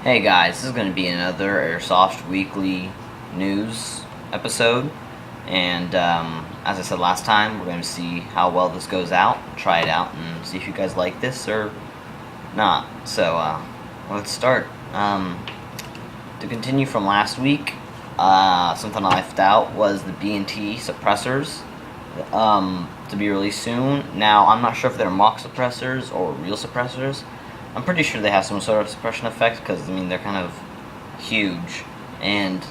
Hey guys, this is going to be another Airsoft Weekly News episode, and as I said last time, we're going to see how well this goes out, try it out, and see if you guys like this or not. So, let's start. To continue from last week, something I left out was the B&T suppressors to be released soon. Now, I'm not sure if they're mock suppressors or real suppressors. I'm pretty sure they have some sort of suppression effect because, I mean, they're kind of huge and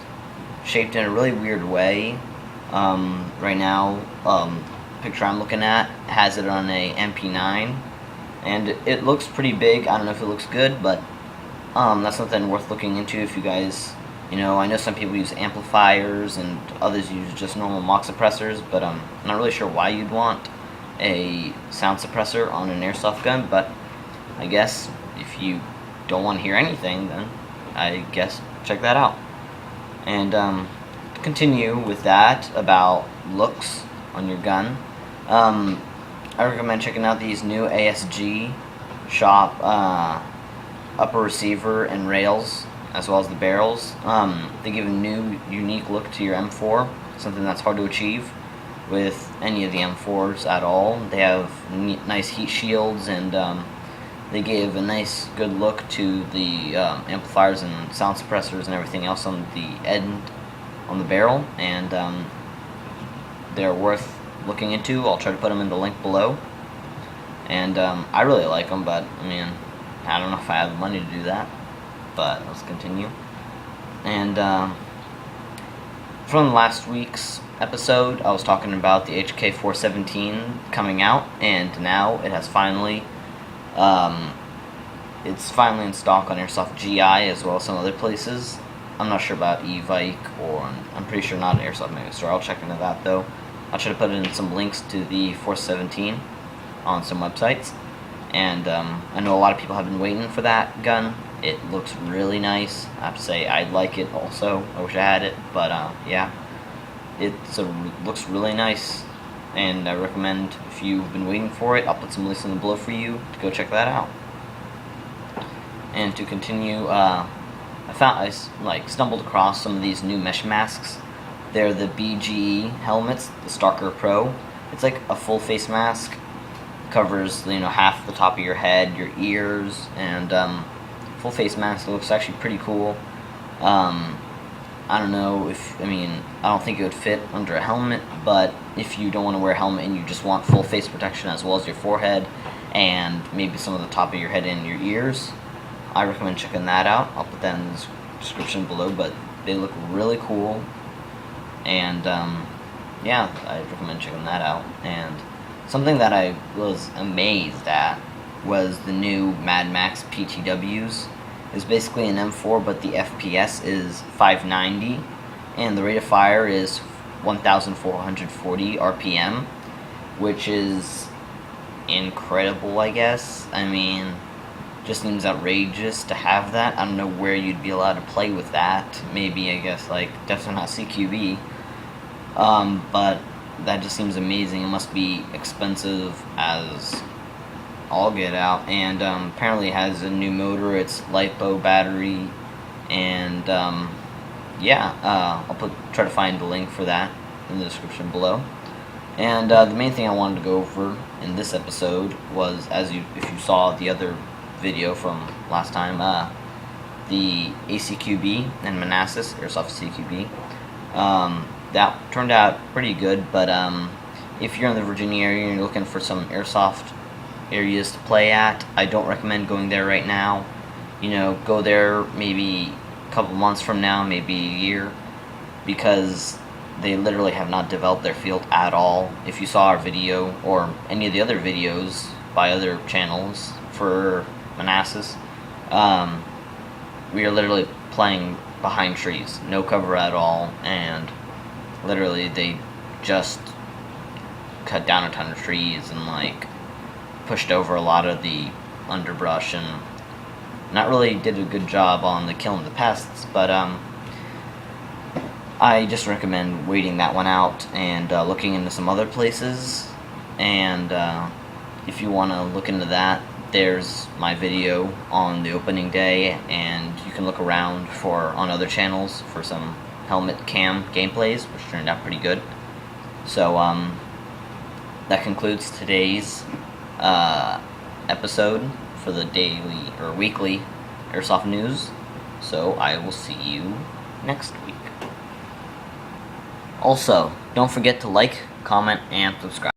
shaped in a really weird way. Right now, picture I'm looking at has it on a MP9, and it looks pretty big. I don't know if it looks good, but that's something worth looking into if you guys, I know some people use amplifiers and others use just normal mock suppressors, but I'm not really sure why you'd want a sound suppressor on an airsoft gun, but I guess if you don't want to hear anything, then I guess check that out. And to continue with that about looks on your gun, I recommend checking out these new ASG shop upper receiver and rails, as well as the barrels. They give a new, unique look to your M4, something that's hard to achieve with any of the M4s at all. They have nice heat shields, and they gave a nice, good look to the amplifiers and sound suppressors and everything else on the end, on the barrel, and they're worth looking into. I'll try to put them in the link below. And I really like them, but I mean, I don't know if I have the money to do that. But let's continue. And from last week's episode, I was talking about the HK417 coming out, and now it has finally. It's finally in stock on Airsoft GI as well as some other places. I'm not sure about eVike, or I'm pretty sure not an Airsoft Mega Store. I'll check into that though. I'll try to put in some links to the 417 on some websites. And I know a lot of people have been waiting for that gun. It looks really nice. I have to say I'd like it also. I wish I had it, but yeah, it looks really nice. And I recommend, if you've been waiting for it, I'll put some links in the below for you to go check that out. And to continue, I stumbled across some of these new mesh masks. They're the BGE helmets, the Stalker Pro. It's like a full face mask, covers half the top of your head, your ears, and full face mask. It looks actually pretty cool. I don't know I don't think it would fit under a helmet, but if you don't want to wear a helmet and you just want full face protection as well as your forehead and maybe some of the top of your head and your ears, I recommend checking that out. I'll put that in the description below, but they look really cool, and yeah, I recommend checking that out. And something that I was amazed at was the new Mad Max PTWs. It's basically an M4, but the FPS is 590, and the rate of fire is 1,440 RPM, which is incredible, I guess. I mean, just seems outrageous to have that. I don't know where you'd be allowed to play with that. Maybe, I guess, definitely not ACQB. But that just seems amazing. It must be expensive as all get out, and apparently it has a new motor. It's LiPo battery, and yeah, I'll try to find the link for that in the description below. And the main thing I wanted to go over in this episode was, if you saw the other video from last time, the ACQB and Manassas Airsoft ACQB. That turned out pretty good, but if you're in the Virginia area and you're looking for some airsoft areas to play at, I don't recommend going there right now. Go there maybe a couple months from now, maybe a year, because they literally have not developed their field at all. If you saw our video or any of the other videos by other channels for Manassas, we are literally playing behind trees, no cover at all, and literally they just cut down a ton of trees and pushed over a lot of the underbrush, and not really did a good job on the killing the pests. But I just recommend waiting that one out and looking into some other places. And if you want to look into that, there's my video on the opening day, and you can look around on other channels for some helmet cam gameplays, which turned out pretty good. So that concludes today's episode for the daily or weekly Airsoft news. So I will see you next week. Also, don't forget to like, comment, and subscribe.